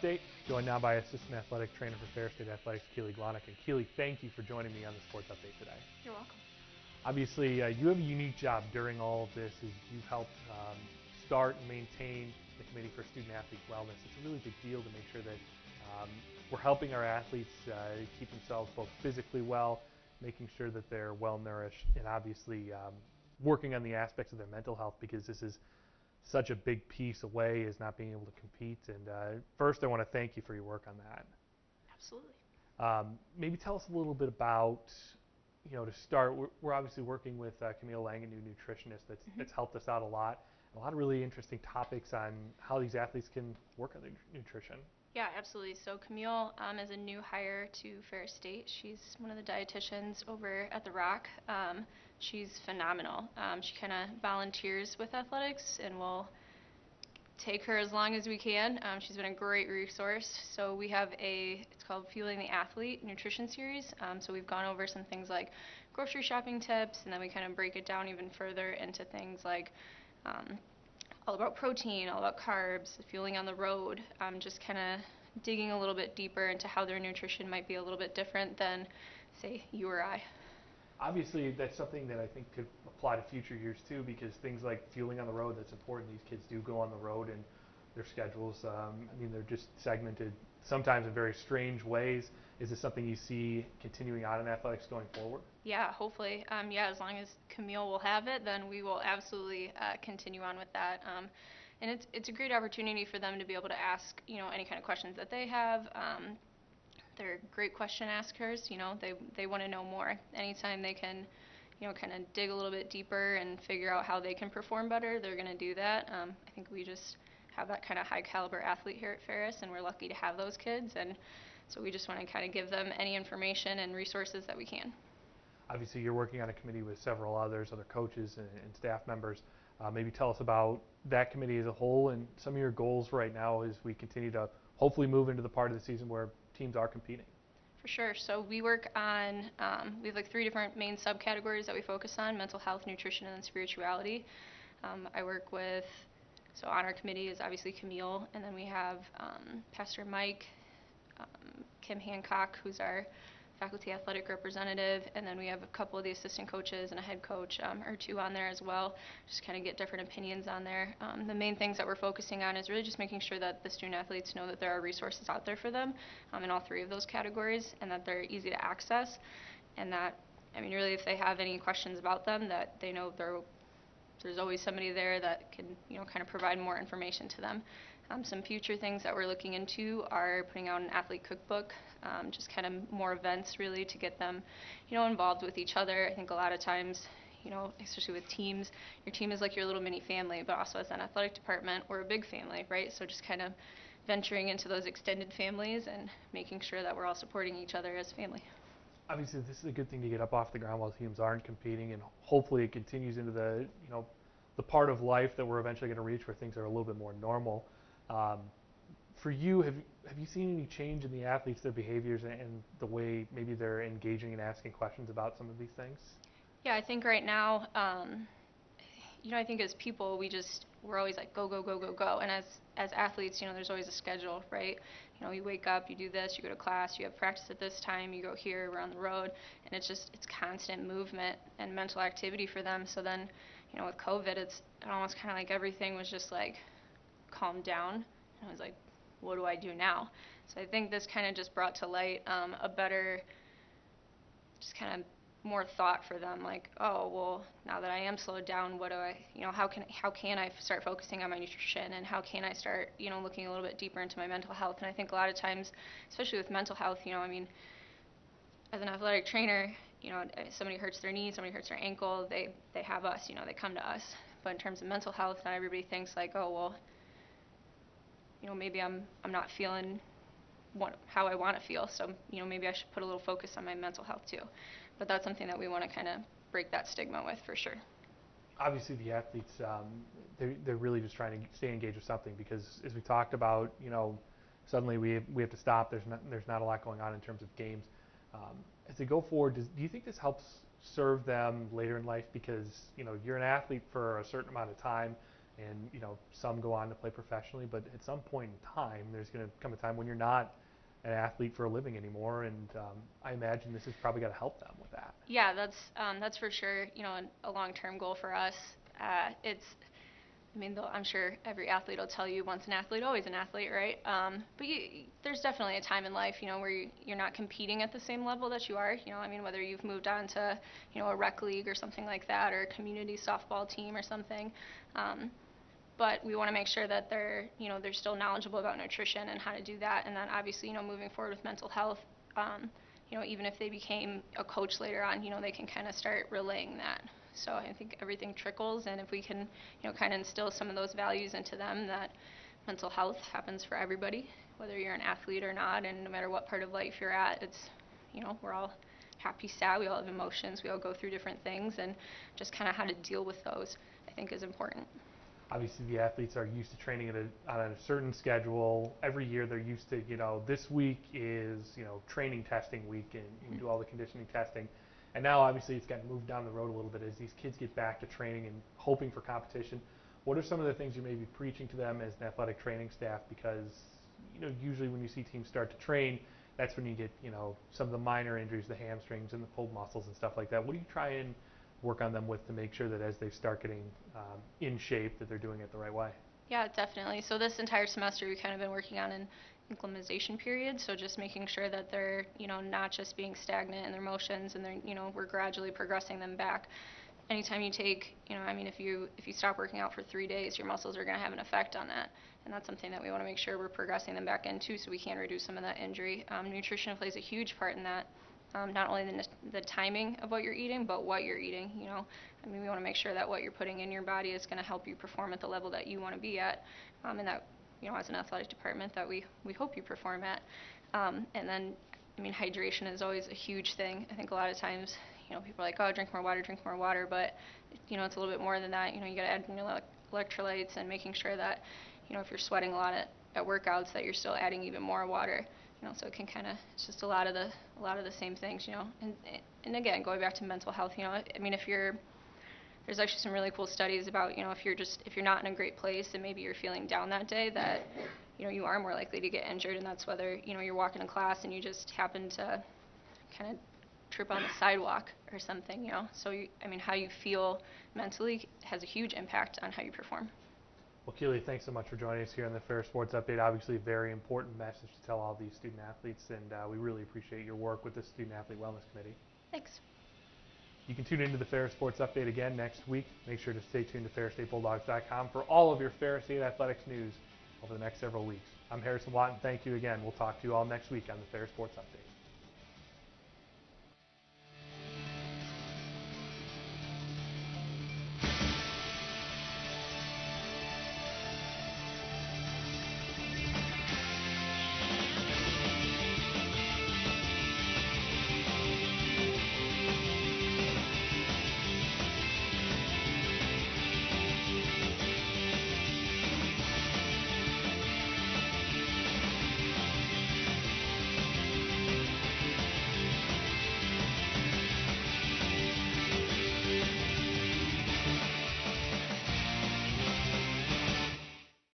Update. Joined now by Assistant Athletic Trainer for Ferris State Athletics, Keeley Glonek. And Keeley, thank you for joining me on the Sports Update today. You're welcome. Obviously, you have a unique job during all of this as you've helped start and maintain the Committee for Student Athlete Wellness. It's a really big deal to make sure that we're helping our athletes keep themselves both physically well, making sure that they're well nourished, and obviously working on the aspects of their mental health, because this is such a big piece away is not being able to compete. And first, I want to thank you for your work on that. Absolutely. Maybe tell us a little bit about, to start, we're obviously working with Camille Lang, a new nutritionist that's helped us out a lot. A lot of really interesting topics on how these athletes can work on their nutrition. Yeah, absolutely. So Camille is a new hire to Ferris State. She's one of the dietitians over at the Rock. She's phenomenal. She kind of volunteers with athletics, and we'll take her as long as we can. She's been a great resource. So we have it's called Fueling the Athlete nutrition series. So we've gone over some things like grocery shopping tips, and then we kind of break it down even further into things like all about protein, all about carbs, fueling on the road, just kind of digging a little bit deeper into how their nutrition might be a little bit different than, say, you or I. Obviously, that's something that I think could apply to future years too, because things like fueling on the road, that's important. These kids do go on the road, and their schedules, they're just segmented sometimes in very strange ways. Is this something you see continuing on in athletics going forward? Yeah, hopefully. As long as Camille will have it, then we will absolutely continue on with that. And it's a great opportunity for them to be able to ask, any kind of questions that they have. They're great question askers. They want to know more. Anytime they can, kind of dig a little bit deeper and figure out how they can perform better, they're going to do that. I think we just have that kind of high caliber athlete here at Ferris, and we're lucky to have those kids. And so we just want to kind of give them any information and resources that we can. Obviously, you're working on a committee with several other coaches and staff members. Maybe tell us about that committee as a whole and some of your goals right now as we continue to hopefully move into the part of the season where teams are competing. For sure. So we work on, we have like 3 different main subcategories that we focus on: mental health, nutrition, and then spirituality. I work with, so on our committee is obviously Camille, and then we have Pastor Mike, Kim Hancock, who's our faculty athletic representative, and then we have a couple of the assistant coaches and a head coach or 2 on there as well, just kind of get different opinions on there. The main things that we're focusing on is really just making sure that the student athletes know that there are resources out there for them in all 3 of those categories, and that they're easy to access, and that, really if they have any questions about them, that they know there's always somebody there that can, kind of provide more information to them. Some future things that we're looking into are putting out an athlete cookbook, just kind of more events really to get them, involved with each other. I think a lot of times, especially with teams, your team is like your little mini family, but also as an athletic department, we're a big family, right? So just kind of venturing into those extended families and making sure that we're all supporting each other as family. Obviously, this is a good thing to get up off the ground while teams aren't competing, and hopefully it continues into the part of life that we're eventually going to reach where things are a little bit more normal. For you, have you seen any change in the athletes, their behaviors, and the way maybe they're engaging and asking questions about some of these things? Yeah, I think right now, I think as people, we're always like go, go, go, go, go. And as athletes, there's always a schedule, right? You wake up, you do this, you go to class, you have practice at this time, you go here, we're on the road, and it's constant movement and mental activity for them. So then, with COVID, it almost kind of like everything was just like calmed down. And I was like, what do I do now? So I think this kind of just brought to light a better, just kind of more thought for them, like, oh, well, now that I am slowed down, what do I, how can I start focusing on my nutrition, and how can I start, looking a little bit deeper into my mental health? And I think a lot of times, especially with mental health, as an athletic trainer, if somebody hurts their knee, somebody hurts their ankle, they have us, they come to us. But in terms of mental health, not everybody thinks like, oh, well, maybe I'm not feeling how I want to feel, so maybe I should put a little focus on my mental health too. But that's something that we want to kind of break that stigma with, for sure. Obviously, the athletes, they're really just trying to stay engaged with something, because as we talked about, suddenly we have to stop. There's not a lot going on in terms of games. As they go forward, do you think this helps serve them later in life? Because you're an athlete for a certain amount of time, and some go on to play professionally, but at some point in time, there's going to come a time when you're not an athlete for a living anymore, and I imagine this has probably got to help them with that. Yeah, that's for sure. A long-term goal for us. I mean, I'm sure every athlete will tell you, once an athlete, always an athlete, right? But there's definitely a time in life, where you're not competing at the same level that you are. I mean, whether you've moved on to, a rec league or something like that, or a community softball team or something. But we want to make sure that they're still knowledgeable about nutrition and how to do that. And then obviously, moving forward with mental health, even if they became a coach later on, they can kind of start relaying that. So I think everything trickles, and if we can, kind of instill some of those values into them, that mental health happens for everybody, whether you're an athlete or not, and no matter what part of life you're at, it's, we're all happy, sad, we all have emotions, we all go through different things, and just kind of how to deal with those, I think, is important. Obviously, the athletes are used to training on a certain schedule. Every year they're used to, this week is, training testing week, and you can do all the conditioning testing. And now, obviously, it's gotten moved down the road a little bit as these kids get back to training and hoping for competition. What are some of the things you may be preaching to them as an athletic training staff? Because, usually when you see teams start to train, that's when you get, some of the minor injuries, the hamstrings and the pulled muscles and stuff like that. What do you try and work on them with to make sure that as they start getting in shape, that they're doing it the right way? Yeah, definitely. So this entire semester we've kind of been working on an acclimatization period, so just making sure that they're, not just being stagnant in their motions, and they're, we're gradually progressing them back. Anytime you take, I mean, if you stop working out for 3 days, your muscles are going to have an effect on that, and that's something that we want to make sure we're progressing them back into, so we can reduce some of that injury. Nutrition plays a huge part in that. Not only the timing of what you're eating, but what you're eating. I mean, we want to make sure that what you're putting in your body is going to help you perform at the level that you want to be at, and that, as an athletic department, that we hope you perform at. And then, I mean, hydration is always a huge thing. I think a lot of times, people are like, oh, drink more water, but, it's a little bit more than that. You got to add electrolytes, and making sure that, if you're sweating a lot at workouts, that you're still adding even more water. So it can kind of, it's just a lot of the same things, and again, going back to mental health, I mean, there's actually some really cool studies about, if you're not in a great place and maybe you're feeling down that day, that, you are more likely to get injured, and that's whether, you're walking in class and you just happen to kind of trip on the sidewalk or something, So, I mean, how you feel mentally has a huge impact on how you perform. Well, Keeley, thanks so much for joining us here on the Ferris Sports Update. Obviously, a very important message to tell all these student athletes, and we really appreciate your work with the Student Athlete Wellness Committee. Thanks. You can tune into the Ferris Sports Update again next week. Make sure to stay tuned to FerrisStateBulldogs.com for all of your Ferris State athletics news over the next several weeks. I'm Harrison Watt, and thank you again. We'll talk to you all next week on the Ferris Sports Update.